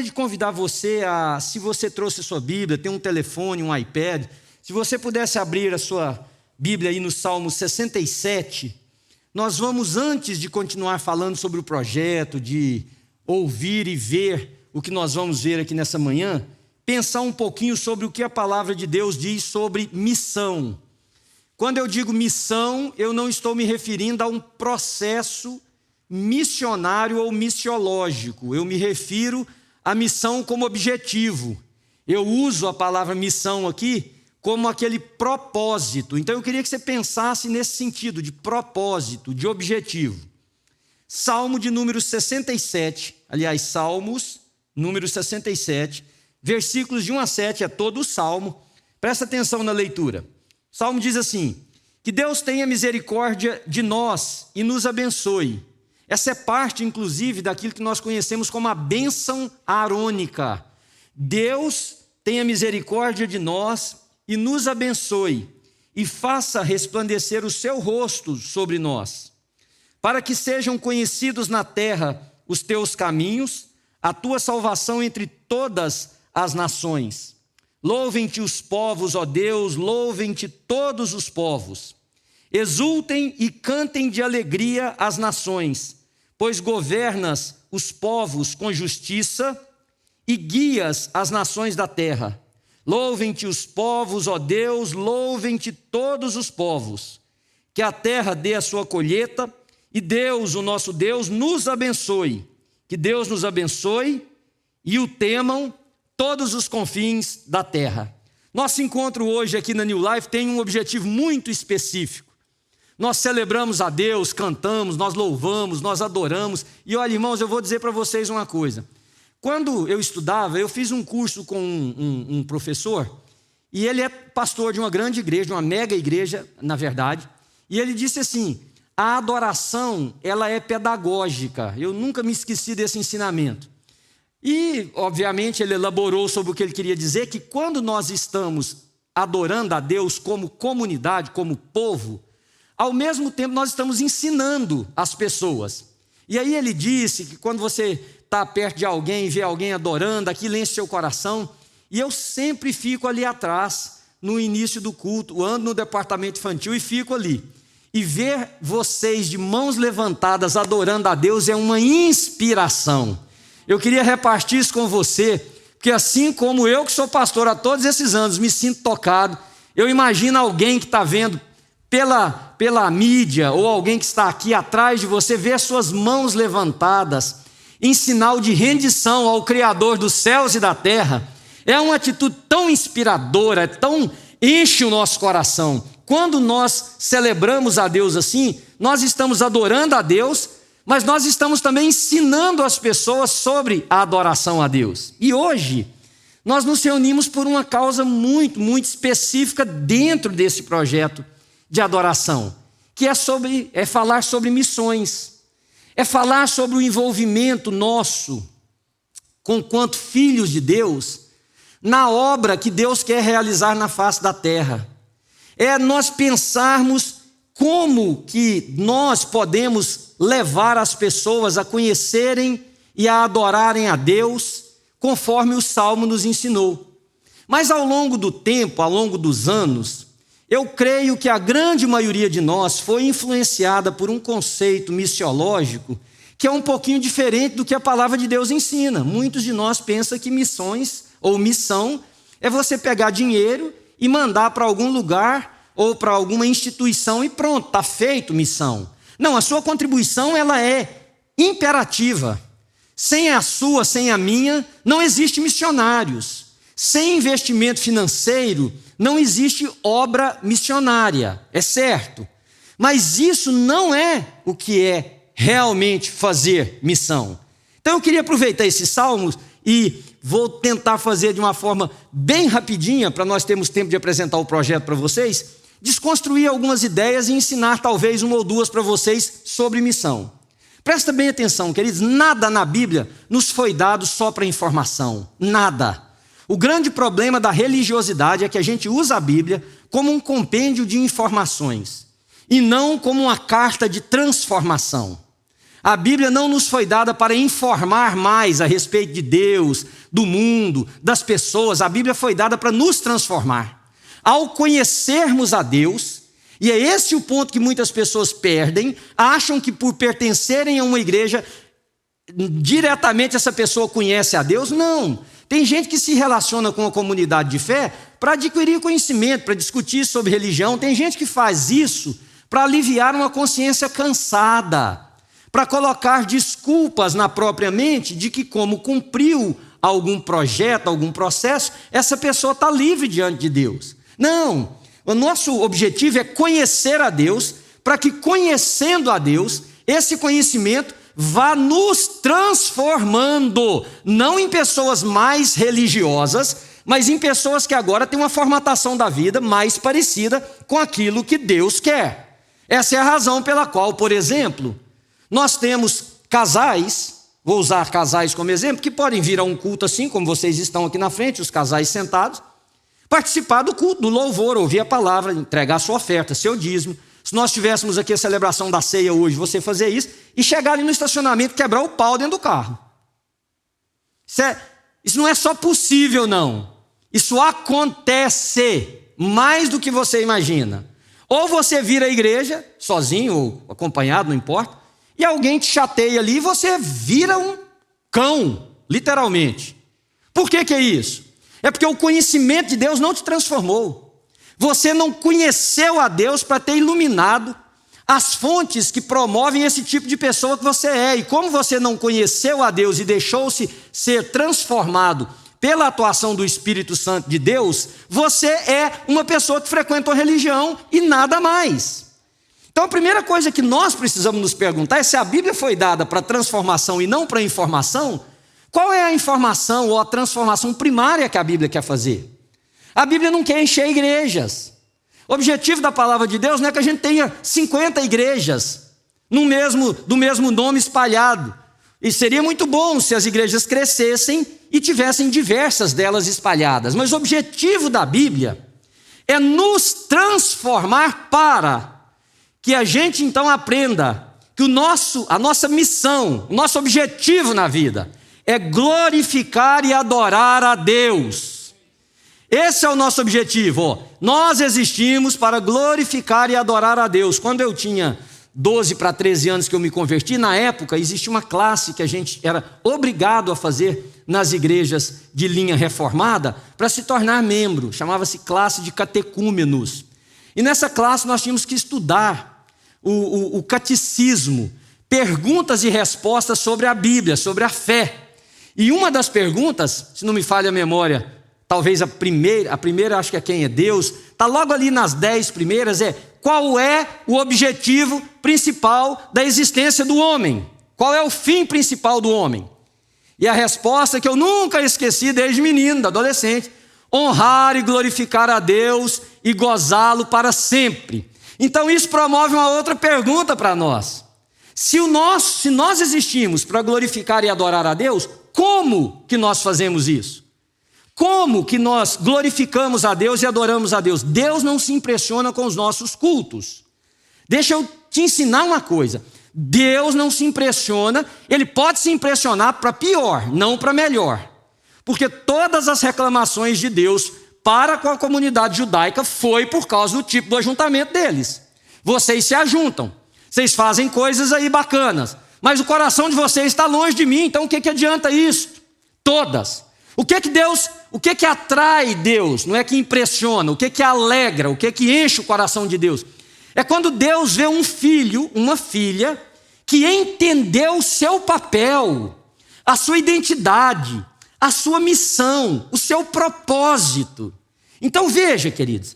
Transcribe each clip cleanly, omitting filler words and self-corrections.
De convidar você a, se você trouxe a sua Bíblia, tem um telefone, um iPad, se você pudesse abrir a sua Bíblia aí no Salmo 67, nós vamos, antes de continuar falando sobre o projeto, de ouvir e ver o que nós vamos ver aqui nessa manhã, pensar um pouquinho sobre o que a palavra de Deus diz sobre missão. Quando eu digo missão, eu não estou me referindo a um processo missionário ou missiológico, eu me refiro a missão como objetivo. Eu uso a palavra missão aqui como aquele propósito. Então eu queria que você pensasse nesse sentido de propósito, de objetivo. Salmo de número 67, aliás, Salmos, número 67, versículos de 1 a 7, é todo o Salmo. Presta atenção na leitura. O Salmo diz assim: que Deus tenha misericórdia de nós e nos abençoe. Essa é parte, inclusive, daquilo que nós conhecemos como a bênção arônica. Deus tenha misericórdia de nós e nos abençoe, e faça resplandecer o seu rosto sobre nós, para que sejam conhecidos na terra os teus caminhos, a tua salvação entre todas as nações. Louvem-te os povos, ó Deus, louvem-te todos os povos. Exultem e cantem de alegria as nações, pois governas os povos com justiça e guias as nações da terra. Louvem-te os povos, ó Deus, louvem-te todos os povos. Que a terra dê a sua colheita e Deus, o nosso Deus, nos abençoe. Que Deus nos abençoe e o temam todos os confins da terra. Nosso encontro hoje aqui na New Life tem um objetivo muito específico. Nós celebramos a Deus, cantamos, nós louvamos, nós adoramos. E olha, irmãos, eu vou dizer para vocês uma coisa. Quando eu estudava, eu fiz um curso com um professor, e ele é pastor de uma grande igreja, de uma mega igreja, na verdade, e ele disse assim: a adoração, ela é pedagógica. Eu nunca me esqueci desse ensinamento. E, obviamente, ele elaborou sobre o que ele queria dizer, que quando nós estamos adorando a Deus como comunidade, como povo, ao mesmo tempo nós estamos ensinando as pessoas. E aí ele disse que quando você está perto de alguém, vê alguém adorando, aquilo enche seu coração. E eu sempre fico ali atrás, no início do culto, ando no departamento infantil e fico ali. E ver vocês de mãos levantadas adorando a Deus é uma inspiração. Eu queria repartir isso com você, porque assim como eu, que sou pastor há todos esses anos, me sinto tocado. Eu imagino alguém que está vendo pela mídia, ou alguém que está aqui atrás de você, ver suas mãos levantadas, em sinal de rendição ao Criador dos céus e da terra. É uma atitude tão inspiradora, enche o nosso coração. Quando nós celebramos a Deus assim, nós estamos adorando a Deus, mas nós estamos também ensinando as pessoas sobre a adoração a Deus. E hoje, nós nos reunimos por uma causa muito, muito específica dentro desse projeto de adoração, que é falar sobre missões, é falar sobre o envolvimento nosso, conquanto filhos de Deus, na obra que Deus quer realizar na face da terra. É nós pensarmos como que nós podemos levar as pessoas a conhecerem e a adorarem a Deus, conforme o Salmo nos ensinou. Mas ao longo do tempo, ao longo dos anos, eu creio que a grande maioria de nós foi influenciada por um conceito missiológico que é um pouquinho diferente do que a palavra de Deus ensina. Muitos de nós pensam que missões ou missão é você pegar dinheiro e mandar para algum lugar ou para alguma instituição e pronto, está feito missão. Não, a sua contribuição ela é imperativa. Sem a sua, sem a minha, não existe missionários. Sem investimento financeiro, não existe obra missionária, é certo. Mas isso não é o que é realmente fazer missão. Então eu queria aproveitar esses salmos e vou tentar fazer de uma forma bem rapidinha, para nós termos tempo de apresentar o projeto para vocês, desconstruir algumas ideias e ensinar talvez uma ou duas para vocês sobre missão. Presta bem atenção, queridos, nada na Bíblia nos foi dado só para informação, nada. O grande problema da religiosidade é que a gente usa a Bíblia como um compêndio de informações e não como uma carta de transformação. A Bíblia não nos foi dada para informar mais a respeito de Deus, do mundo, das pessoas. A Bíblia foi dada para nos transformar. Ao conhecermos a Deus, e é esse o ponto que muitas pessoas perdem, acham que por pertencerem a uma igreja, diretamente essa pessoa conhece a Deus. Não. Tem gente que se relaciona com a comunidade de fé para adquirir conhecimento, para discutir sobre religião. Tem gente que faz isso para aliviar uma consciência cansada, para colocar desculpas na própria mente de que, como cumpriu algum projeto, algum processo, essa pessoa está livre diante de Deus. Não, o nosso objetivo é conhecer a Deus, para que, conhecendo a Deus, esse conhecimento vá nos transformando, não em pessoas mais religiosas, mas em pessoas que agora têm uma formatação da vida mais parecida com aquilo que Deus quer. Essa é a razão pela qual, por exemplo, nós temos casais, vou usar casais como exemplo, que podem vir a um culto assim, como vocês estão aqui na frente, os casais sentados, participar do culto, do louvor, ouvir a palavra, entregar sua oferta, seu dízimo. Se nós tivéssemos aqui a celebração da ceia hoje, você fazer isso, e chegar ali no estacionamento e quebrar o pau dentro do carro. Isso não é só possível, não. Isso acontece mais do que você imagina. Ou você vira a igreja, sozinho ou acompanhado, não importa, e alguém te chateia ali e você vira um cão, literalmente. Por que é isso? É porque o conhecimento de Deus não te transformou. Você não conheceu a Deus para ter iluminado as fontes que promovem esse tipo de pessoa que você é. E como você não conheceu a Deus e deixou-se ser transformado pela atuação do Espírito Santo de Deus, você é uma pessoa que frequenta a religião e nada mais. Então a primeira coisa que nós precisamos nos perguntar é se a Bíblia foi dada para transformação e não para informação. Qual é a informação ou a transformação primária que a Bíblia quer fazer? A Bíblia não quer encher igrejas. O objetivo da palavra de Deus não é que a gente tenha 50 igrejas do mesmo nome espalhado. E seria muito bom se as igrejas crescessem e tivessem diversas delas espalhadas. Mas o objetivo da Bíblia é nos transformar para que a gente então aprenda que a nossa missão, o nosso objetivo na vida é glorificar e adorar a Deus. Esse é o nosso objetivo. Nós existimos para glorificar e adorar a Deus. Quando eu tinha 12 para 13 anos que eu me converti, na época existia uma classe que a gente era obrigado a fazer nas igrejas de linha reformada para se tornar membro. Chamava-se classe de catecúmenos. E nessa classe nós tínhamos que estudar o catecismo, perguntas e respostas sobre a Bíblia, sobre a fé. E uma das perguntas, se não me falha a memória, talvez a primeira acho que é quem é Deus, está logo ali nas 10 primeiras, qual é o objetivo principal da existência do homem? Qual é o fim principal do homem? E a resposta que eu nunca esqueci desde menino, da adolescente: honrar e glorificar a Deus e gozá-lo para sempre. Então isso promove uma outra pergunta para nós. Se nós existimos para glorificar e adorar a Deus, como que nós fazemos isso? Como que nós glorificamos a Deus e adoramos a Deus? Deus não se impressiona com os nossos cultos. Deixa eu te ensinar uma coisa. Deus não se impressiona, Ele pode se impressionar para pior, não para melhor. Porque todas as reclamações de Deus para com a comunidade judaica foi por causa do tipo do ajuntamento deles. Vocês se ajuntam, vocês fazem coisas aí bacanas, mas o coração de vocês está longe de mim, então o que adianta isso? Todas. O que atrai Deus? Não é que impressiona, o que alegra, o que enche o coração de Deus? É quando Deus vê um filho, uma filha, que entendeu o seu papel, a sua identidade, a sua missão, o seu propósito. Então veja, queridos,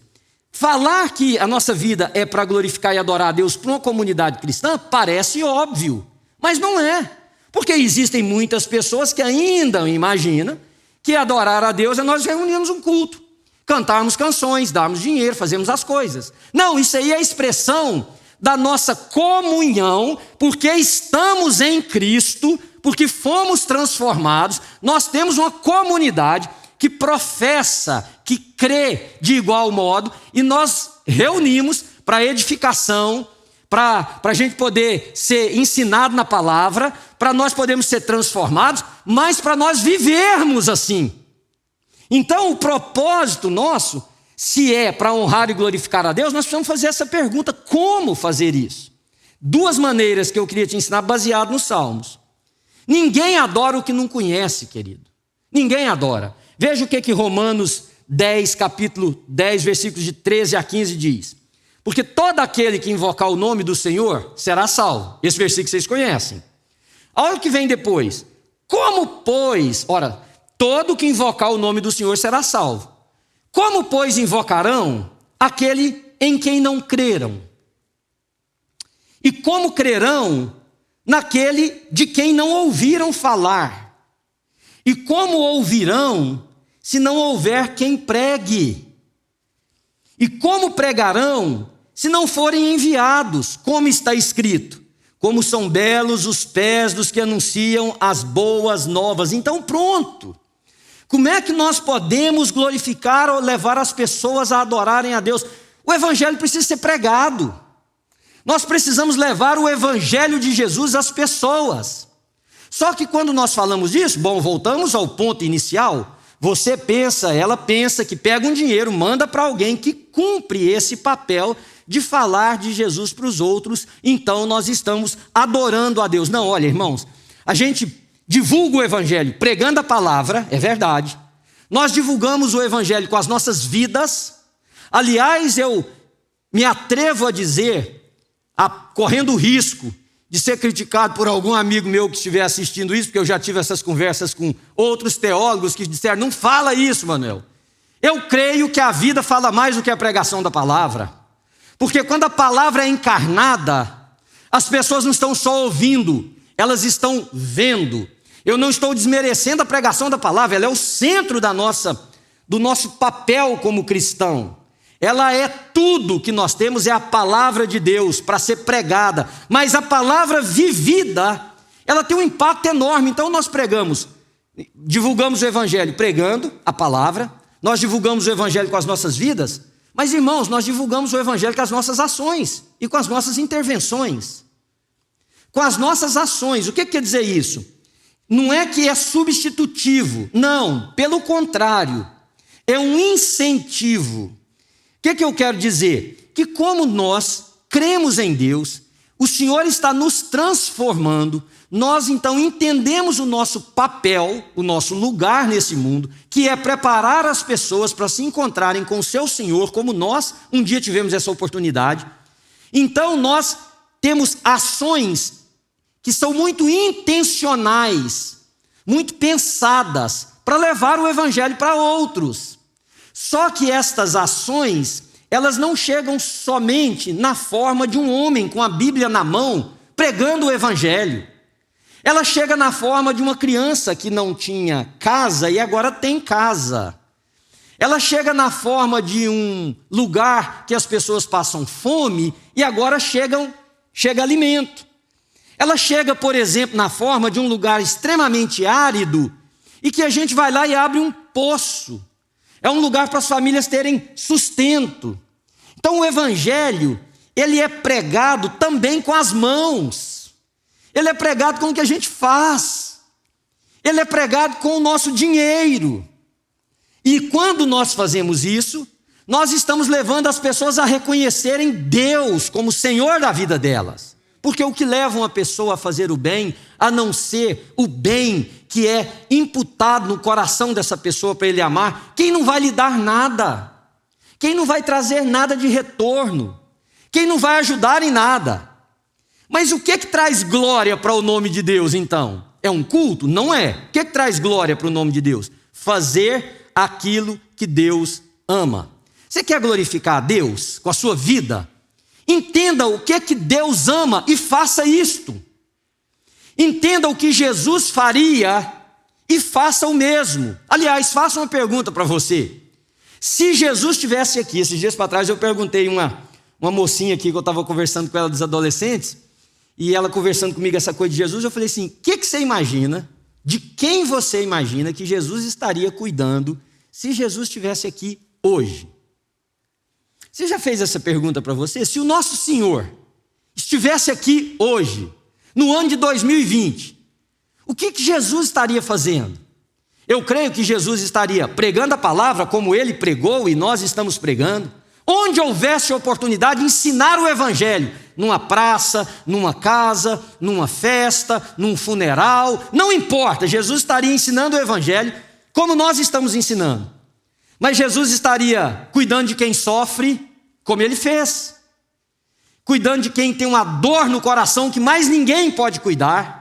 falar que a nossa vida é para glorificar e adorar a Deus para uma comunidade cristã parece óbvio, mas não é. Porque existem muitas pessoas que ainda imaginam que adorar a Deus é nós reunirmos um culto, cantarmos canções, darmos dinheiro, fazermos as coisas. Não, isso aí é a expressão da nossa comunhão, porque estamos em Cristo, porque fomos transformados, nós temos uma comunidade que professa, que crê de igual modo, e nós reunimos para edificação, para a gente poder ser ensinado na palavra, para nós podermos ser transformados, mas para nós vivermos assim. Então, o propósito nosso, se é para honrar e glorificar a Deus, nós precisamos fazer essa pergunta: como fazer isso? Duas maneiras que eu queria te ensinar, baseado nos Salmos. Ninguém adora o que não conhece, querido. Ninguém adora. Veja o que Romanos 10, capítulo 10, versículos de 13 a 15 diz: porque todo aquele que invocar o nome do Senhor será salvo. Esse versículo vocês conhecem. Olha o que vem depois: como, pois, ora, todo que invocar o nome do Senhor será salvo. Como, pois, invocarão aquele em quem não creram? E como crerão naquele de quem não ouviram falar? E como ouvirão se não houver quem pregue? E como pregarão se não forem enviados? Como está escrito: como são belos os pés dos que anunciam as boas novas. Então pronto. Como é que nós podemos glorificar ou levar as pessoas a adorarem a Deus? O evangelho precisa ser pregado. Nós precisamos levar o evangelho de Jesus às pessoas. Só que quando nós falamos disso, voltamos ao ponto inicial. Você pensa, ela pensa que pega um dinheiro, manda para alguém que cumpre esse papel de falar de Jesus para os outros, então nós estamos adorando a Deus. Não, olha, irmãos, a gente divulga o evangelho pregando a palavra, é verdade. Nós divulgamos o evangelho com as nossas vidas. Aliás, eu me atrevo a dizer, correndo o risco de ser criticado por algum amigo meu que estiver assistindo isso, porque eu já tive essas conversas com outros teólogos que disseram: não fala isso, Manuel. Eu creio que a vida fala mais do que a pregação da palavra. Porque quando a palavra é encarnada, as pessoas não estão só ouvindo, elas estão vendo. Eu não estou desmerecendo a pregação da palavra, ela é o centro do nosso papel como cristão. Ela é tudo que nós temos, é a palavra de Deus para ser pregada. Mas a palavra vivida, ela tem um impacto enorme. Então nós divulgamos o evangelho pregando a palavra, nós divulgamos o evangelho com as nossas vidas, mas, irmãos, nós divulgamos o evangelho com as nossas ações e com as nossas intervenções. Com as nossas ações. O que quer dizer isso? Não é que é substitutivo, não, pelo contrário, é um incentivo. O que eu quero dizer? Que como nós cremos em Deus, o Senhor está nos transformando, nós então entendemos o nosso papel, o nosso lugar nesse mundo, que é preparar as pessoas para se encontrarem com o seu Senhor, como nós um dia tivemos essa oportunidade. Então nós temos ações que são muito intencionais, muito pensadas, para levar o evangelho para outros. Só que estas ações, elas não chegam somente na forma de um homem com a Bíblia na mão, pregando o evangelho. Ela chega na forma de uma criança que não tinha casa e agora tem casa. Ela chega na forma de um lugar que as pessoas passam fome e agora chega alimento. Ela chega, por exemplo, na forma de um lugar extremamente árido e que a gente vai lá e abre um poço. É um lugar para as famílias terem sustento. Então o evangelho, ele é pregado também com as mãos. Ele é pregado com o que a gente faz. Ele é pregado com o nosso dinheiro. E quando nós fazemos isso, nós estamos levando as pessoas a reconhecerem Deus como Senhor da vida delas. Porque o que leva uma pessoa a fazer o bem, a não ser o bem que é imputado no coração dessa pessoa para ele amar, quem não vai lhe dar nada, quem não vai trazer nada de retorno, quem não vai ajudar em nada. Mas o que traz glória para o nome de Deus então? É um culto? Não é. O que traz glória para o nome de Deus? Fazer aquilo que Deus ama. Você quer glorificar a Deus com a sua vida? Entenda o que Deus ama e faça isto. Entenda o que Jesus faria e faça o mesmo. Aliás, faça uma pergunta para você. Se Jesus estivesse aqui, esses dias para trás eu perguntei uma mocinha aqui que eu estava conversando com ela dos adolescentes, e ela conversando comigo essa coisa de Jesus, eu falei assim: o que você imagina, de quem você imagina que Jesus estaria cuidando se Jesus estivesse aqui hoje? Você já fez essa pergunta para você? Se o nosso Senhor estivesse aqui hoje, no ano de 2020, o que Jesus estaria fazendo? Eu creio que Jesus estaria pregando a palavra como ele pregou e nós estamos pregando. Onde houvesse oportunidade de ensinar o evangelho, numa praça, numa casa, numa festa, num funeral, não importa, Jesus estaria ensinando o evangelho como nós estamos ensinando. Mas Jesus estaria cuidando de quem sofre, como ele fez. Cuidando de quem tem uma dor no coração que mais ninguém pode cuidar.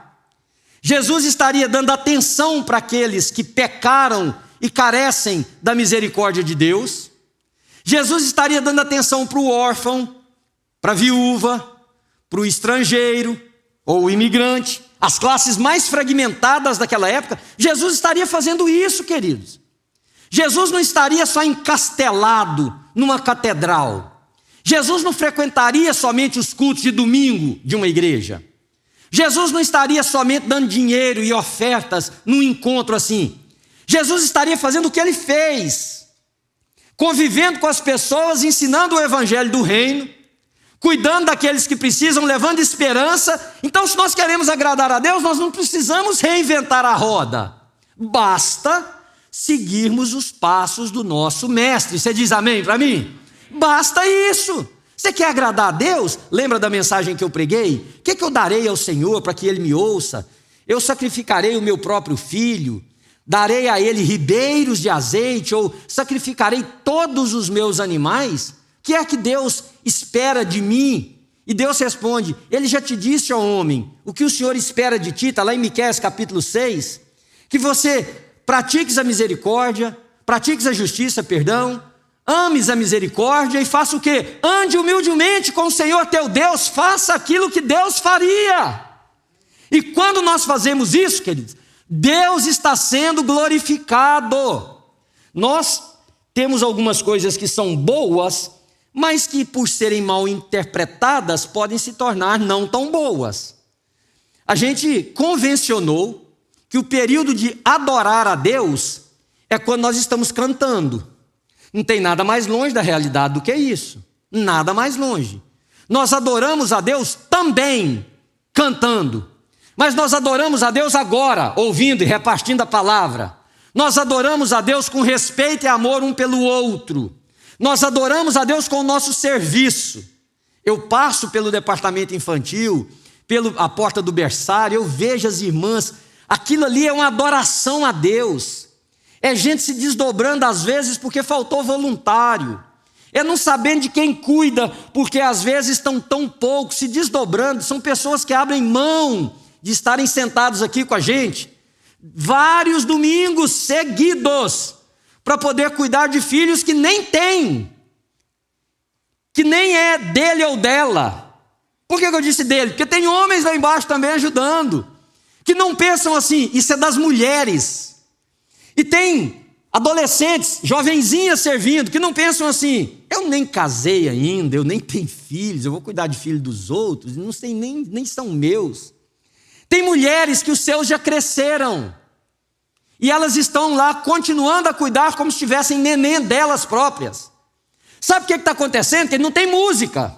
Jesus estaria dando atenção para aqueles que pecaram e carecem da misericórdia de Deus. Jesus estaria dando atenção para o órfão, para a viúva, para o estrangeiro ou o imigrante, as classes mais fragmentadas daquela época. Jesus estaria fazendo isso, queridos. Jesus não estaria só encastelado numa catedral. Jesus não frequentaria somente os cultos de domingo de uma igreja. Jesus não estaria somente dando dinheiro e ofertas num encontro assim. Jesus estaria fazendo o que ele fez, convivendo com as pessoas, ensinando o evangelho do reino, cuidando daqueles que precisam, levando esperança. Então, se nós queremos agradar a Deus, nós não precisamos reinventar a roda. Basta seguirmos os passos do nosso mestre. Você diz amém para mim? Basta isso. Você quer agradar a Deus? Lembra da mensagem que eu preguei? O que eu darei ao Senhor para que Ele me ouça? Eu sacrificarei o meu próprio filho, darei a Ele ribeiros de azeite, ou sacrificarei todos os meus animais? O que é que Deus espera de mim? E Deus responde: Ele já te disse, ó homem, o que o Senhor espera de ti, está lá em Miqueias capítulo 6, que você pratiques a misericórdia, pratiques a justiça, ames a misericórdia e faça o quê? Ande humildemente com o Senhor teu Deus, faça aquilo que Deus faria. E quando nós fazemos isso, queridos, Deus está sendo glorificado. Nós temos algumas coisas que são boas, mas que por serem mal interpretadas podem se tornar não tão boas. A gente convencionou que o período de adorar a Deus é quando nós estamos cantando. Não tem nada mais longe da realidade do que isso. Nada mais longe. Nós adoramos a Deus também cantando. Mas nós adoramos a Deus agora, ouvindo e repartindo a palavra. Nós adoramos a Deus com respeito e amor um pelo outro. Nós adoramos a Deus com o nosso serviço. Eu passo pelo departamento infantil, pela porta do berçário, eu vejo as irmãs. Aquilo ali é uma adoração a Deus. É gente se desdobrando às vezes porque faltou voluntário. É não sabendo de quem cuida, porque às vezes estão tão poucos se desdobrando. São pessoas que abrem mão de estarem sentados aqui com a gente vários domingos seguidos para poder cuidar de filhos que nem tem, que nem é dele ou dela. Por que eu disse dele? Porque tem homens lá embaixo também ajudando, que não pensam assim, isso é das mulheres. E tem adolescentes, jovenzinhas servindo, que não pensam assim, eu nem casei ainda, eu nem tenho filhos, eu vou cuidar de filhos dos outros, não sei, nem são meus. Tem mulheres que os seus já cresceram, e elas estão lá continuando a cuidar como se tivessem neném delas próprias. Sabe o que está acontecendo? Que não tem música,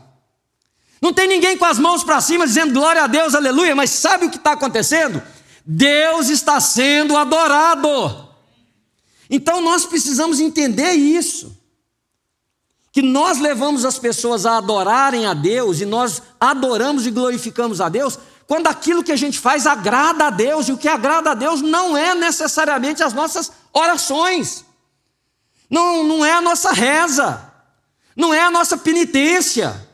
não tem ninguém com as mãos para cima dizendo glória a Deus, aleluia, mas sabe o que está acontecendo? Deus está sendo adorado. Então nós precisamos entender isso, que nós levamos as pessoas a adorarem a Deus, e nós adoramos e glorificamos a Deus, quando aquilo que a gente faz agrada a Deus, e o que agrada a Deus não é necessariamente as nossas orações, não é a nossa reza, não é a nossa penitência,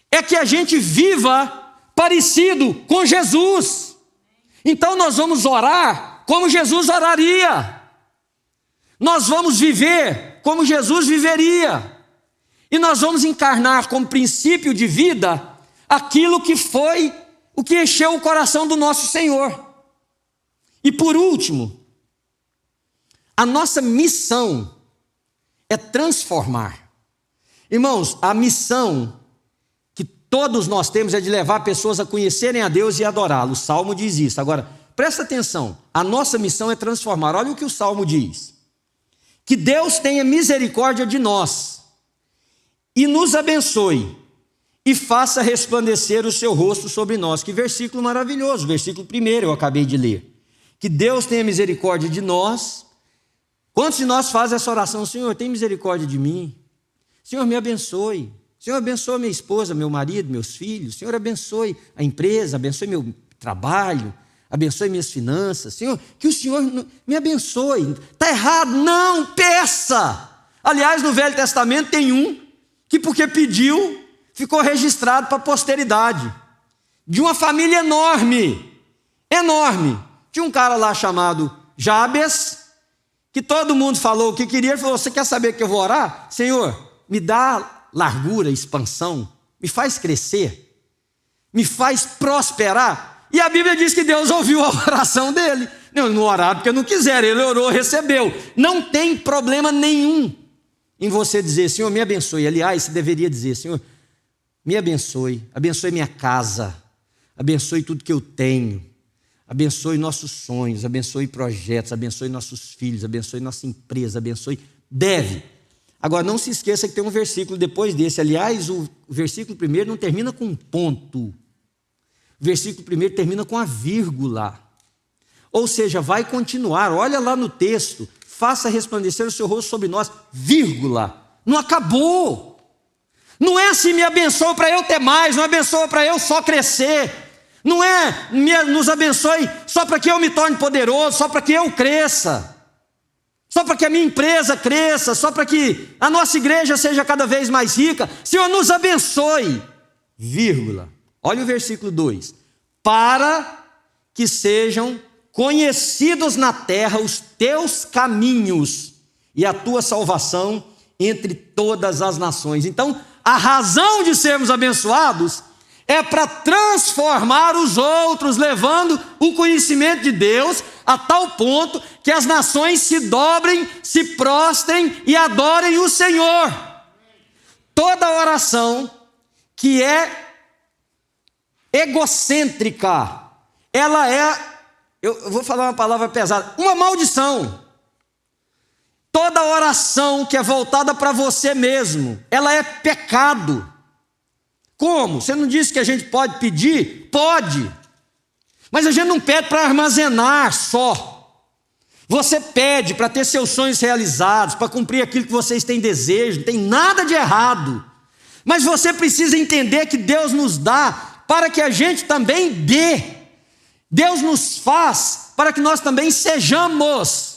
é que a gente viva parecido com Jesus. Então nós vamos orar como Jesus oraria. Nós vamos viver como Jesus viveria. E nós vamos encarnar como princípio de vida aquilo que foi o que encheu o coração do nosso Senhor. E por último, a nossa missão é transformar. Irmãos, a missão que todos nós temos é de levar pessoas a conhecerem a Deus e adorá-lo. O Salmo diz isso. Agora, presta atenção, a nossa missão é transformar. Olha o que o Salmo diz. Que Deus tenha misericórdia de nós e nos abençoe e faça resplandecer o seu rosto sobre nós. Que versículo maravilhoso, versículo 1 eu acabei de ler. Que Deus tenha misericórdia de nós. Quantos de nós fazem essa oração? Senhor, tem misericórdia de mim. Senhor, me abençoe. Senhor, abençoe minha esposa, meu marido, meus filhos. Senhor, abençoe a empresa, abençoe meu trabalho, abençoe minhas finanças. Senhor, que o Senhor me abençoe. Está errado? Não, peça. Aliás, no Velho Testamento tem um que, porque pediu, ficou registrado para a posteridade. De uma família enorme, enorme. Tinha um cara lá chamado Jabes, que todo mundo falou o que queria. Ele falou: você quer saber que eu vou orar? Senhor, me dá largura, expansão, me faz crescer, me faz prosperar. E a Bíblia diz que Deus ouviu a oração dele. Não oraram porque não quiseram, ele orou, recebeu. Não tem problema nenhum em você dizer: Senhor, me abençoe. Aliás, você deveria dizer: Senhor, me abençoe, abençoe minha casa, abençoe tudo que eu tenho, abençoe nossos sonhos, abençoe projetos, abençoe nossos filhos, abençoe nossa empresa, abençoe. Deve. Agora, não se esqueça que tem um versículo depois desse. Aliás, o versículo 1 não termina com um ponto. O versículo 1 termina com a vírgula. Ou seja, vai continuar. Olha lá no texto. Faça resplandecer o seu rosto sobre nós, vírgula. Não acabou. Não é assim: me abençoe para eu ter mais, não abençoe para eu só crescer. Não é nos abençoe só para que eu me torne poderoso, só para que eu cresça. Só para que a minha empresa cresça, só para que a nossa igreja seja cada vez mais rica. Senhor, nos abençoe, vírgula. Olha o versículo 2. Para que sejam conhecidos na terra os teus caminhos e a tua salvação entre todas as nações. Então, a razão de sermos abençoados é para transformar os outros, levando o conhecimento de Deus a tal ponto que as nações se dobrem, se prostrem e adorem o Senhor. Toda oração que é egocêntrica, ela é, eu vou falar uma palavra pesada, uma maldição. Toda oração que é voltada para você mesmo, ela é pecado. Como? Você não disse que a gente pode pedir? Pode. Mas a gente não pede para armazenar só. Você pede para ter seus sonhos realizados, para cumprir aquilo que vocês têm desejo, não tem nada de errado. Mas você precisa entender que Deus nos dá para que a gente também dê. Deus nos faz para que nós também sejamos.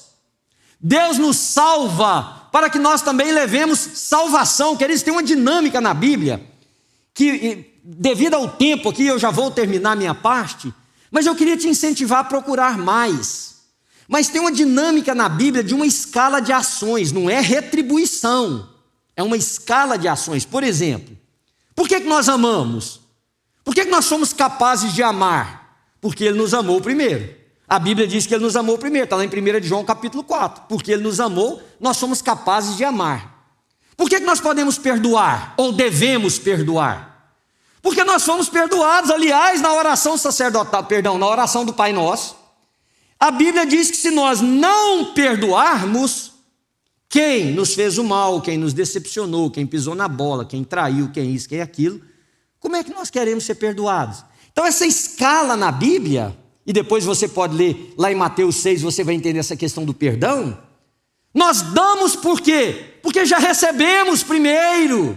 Deus nos salva para que nós também levemos salvação. Queridos, tem uma dinâmica na Bíblia que, devido ao tempo aqui, eu já vou terminar minha parte, mas eu queria te incentivar a procurar mais. Mas tem uma dinâmica na Bíblia de uma escala de ações, não é retribuição, é uma escala de ações. Por exemplo, por que nós amamos? Por que nós somos capazes de amar? Porque Ele nos amou primeiro. A Bíblia diz que Ele nos amou primeiro, está lá em 1 João capítulo 4. Porque Ele nos amou, nós somos capazes de amar. Por que nós podemos perdoar, ou devemos perdoar? Porque nós fomos perdoados. Aliás, na oração sacerdotal, na oração do Pai Nosso, a Bíblia diz que se nós não perdoarmos, quem nos fez o mal, quem nos decepcionou, quem pisou na bola, quem traiu, quem isso, quem aquilo, como é que nós queremos ser perdoados? Então essa escala na Bíblia, e depois você pode ler lá em Mateus 6, você vai entender essa questão do perdão. Nós damos por quê? Porque já recebemos primeiro.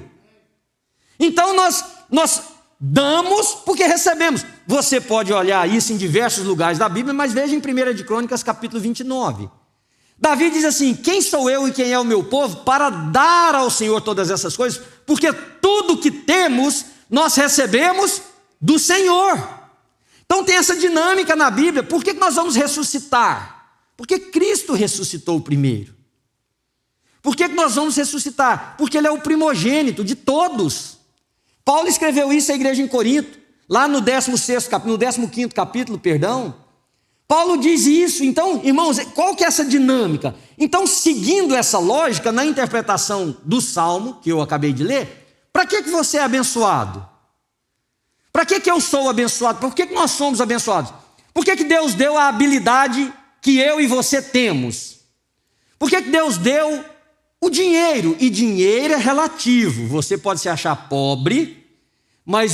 Então nós damos porque recebemos. Você pode olhar isso em diversos lugares da Bíblia, mas veja em 1 de Crônicas capítulo 29. Davi diz assim: quem sou eu e quem é o meu povo para dar ao Senhor todas essas coisas? Porque tudo que temos nós recebemos do Senhor. Então tem essa dinâmica na Bíblia. Por que nós vamos ressuscitar? Porque Cristo ressuscitou primeiro. Por que nós vamos ressuscitar? Porque Ele é o primogênito de todos. Paulo escreveu isso à igreja em Corinto, lá no 15º capítulo, Paulo diz isso. Então, irmãos, qual que é essa dinâmica? Então, seguindo essa lógica, na interpretação do Salmo, que eu acabei de ler, para que você é abençoado? Para que eu sou abençoado? Por que nós somos abençoados? Por que Deus deu a habilidade que eu e você temos? Por que Deus deu o dinheiro? E dinheiro é relativo. Você pode se achar pobre, Mas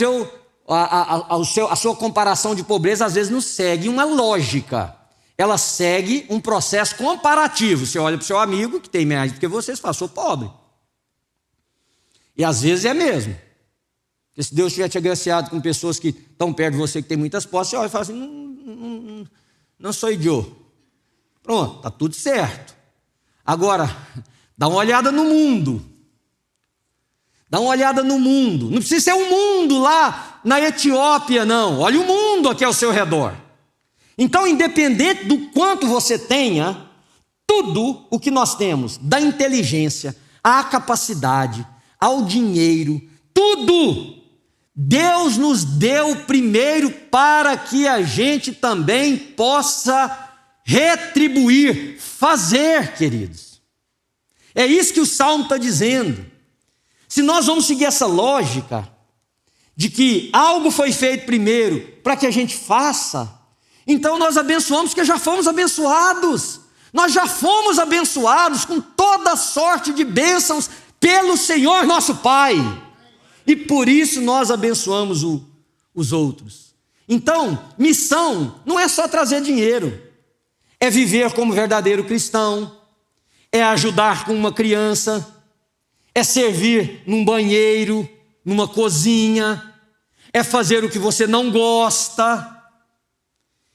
a sua comparação de pobreza às vezes não segue uma lógica. Ela segue um processo comparativo. Você olha para o seu amigo, que tem mais do que você fala, sou pobre. E às vezes é mesmo. Porque se Deus tiver te agraciado com pessoas que estão perto de você, que tem muitas posses, você olha e fala assim, não sou idiota. Pronto, está tudo certo. Agora, dá uma olhada no mundo. Dá uma olhada no mundo. Não precisa ser um mundo lá na Etiópia, não. Olha o mundo aqui ao seu redor. Então, independente do quanto você tenha, tudo o que nós temos, da inteligência, à capacidade, ao dinheiro, tudo, Deus nos deu primeiro para que a gente também possa retribuir, fazer, queridos. É isso que o Salmo está dizendo. Se nós vamos seguir essa lógica de que algo foi feito primeiro para que a gente faça, então nós abençoamos porque já fomos abençoados. Nós já fomos abençoados com toda sorte de bênçãos pelo Senhor nosso Pai. E por isso nós abençoamos os outros. Então, missão não é só trazer dinheiro. É viver como verdadeiro cristão. É ajudar com uma criança. É servir num banheiro, numa cozinha. É fazer o que você não gosta.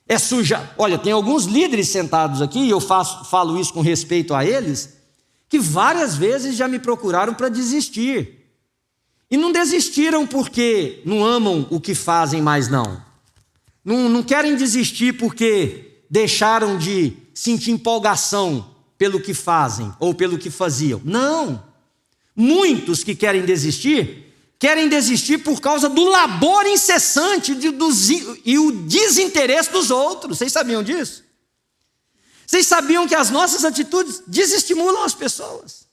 É sujar. Olha, tem alguns líderes sentados aqui, e eu falo isso com respeito a eles, que várias vezes já me procuraram para desistir. E não desistiram porque não amam o que fazem mais, não. Não querem desistir porque deixaram de sentir empolgação pelo que fazem ou pelo que faziam. Não. Muitos que querem desistir por causa do labor incessante e o desinteresse dos outros. Vocês sabiam disso? Vocês sabiam que as nossas atitudes desestimulam as pessoas?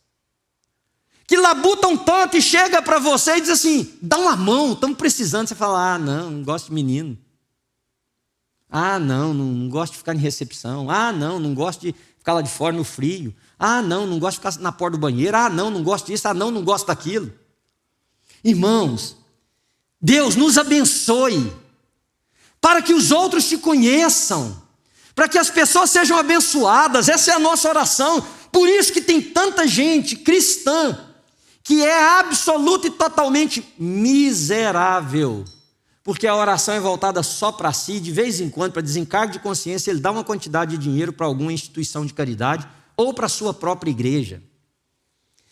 Que labutam tanto e chega para você e diz assim, dá uma mão, estamos precisando. Você fala, não gosto de menino. Não gosto de ficar em recepção. Não gosto de ficar lá de fora no frio. Não gosto de ficar na porta do banheiro. Não gosto disso. Não gosto daquilo. Irmãos, Deus nos abençoe para que os outros te conheçam, para que as pessoas sejam abençoadas. Essa é a nossa oração. Por isso que tem tanta gente cristã que é absoluta e totalmente miserável, porque a oração é voltada só para si, de vez em quando, para desencargo de consciência, ele dá uma quantidade de dinheiro para alguma instituição de caridade ou para a sua própria igreja.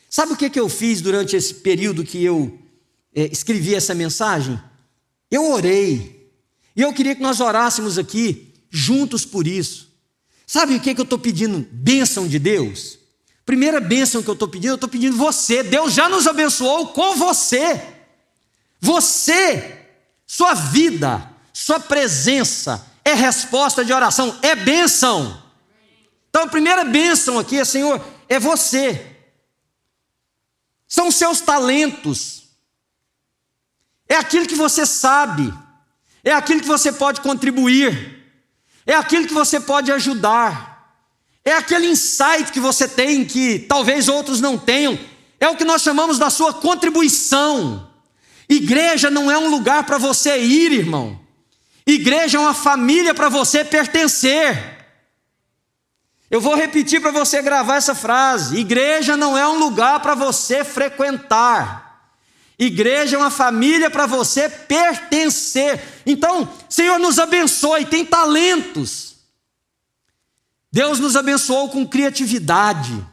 Sabe o que eu fiz durante esse período que eu escrevi essa mensagem? Eu orei, e eu queria que nós orássemos aqui, juntos por isso. Sabe o que eu estou pedindo? Bênção de Deus. Primeira bênção que eu estou pedindo você. Deus já nos abençoou com você. Você, sua vida, sua presença é resposta de oração, é bênção. Então a primeira bênção aqui, Senhor, é você. São os seus talentos. É aquilo que você sabe. É aquilo que você pode contribuir. É aquilo que você pode ajudar. É aquele insight que você tem que talvez outros não tenham. É o que nós chamamos da sua contribuição. Igreja não é um lugar para você ir, irmão. Igreja é uma família para você pertencer. Eu vou repetir para você gravar essa frase. Igreja não é um lugar para você frequentar. Igreja é uma família para você pertencer. Então, Senhor, nos abençoe. Tem talentos. Deus nos abençoou com criatividade.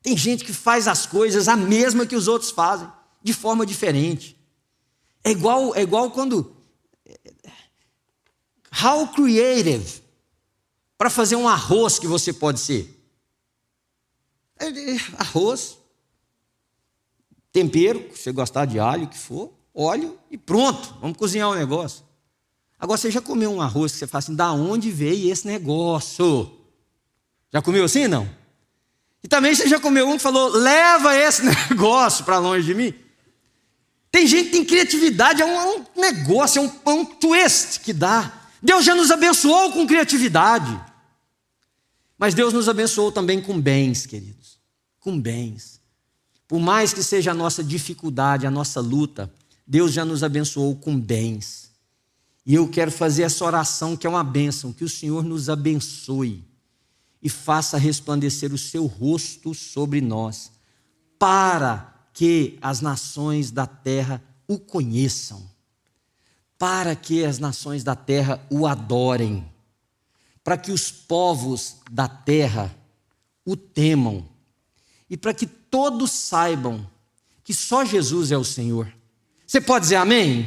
Tem gente que faz as coisas a mesma que os outros fazem, de forma diferente. É igual quando... How creative para fazer um arroz que você pode ser? Arroz, tempero, se você gostar de alho, o que for, óleo e pronto, vamos cozinhar o negócio. Agora, você já comeu um arroz que você fala assim, da onde veio esse negócio? Já comeu assim, não? E também você já comeu um que falou, leva esse negócio para longe de mim? Tem gente que tem criatividade, é um negócio, é um twist que dá. Deus já nos abençoou com criatividade. Mas Deus nos abençoou também com bens, queridos. Com bens. Por mais que seja a nossa dificuldade, a nossa luta, Deus já nos abençoou com bens. E eu quero fazer essa oração que é uma bênção, que o Senhor nos abençoe e faça resplandecer o seu rosto sobre nós, para que as nações da terra o conheçam, para que as nações da terra o adorem, para que os povos da terra o temam e para que todos saibam que só Jesus é o Senhor. Você pode dizer amém?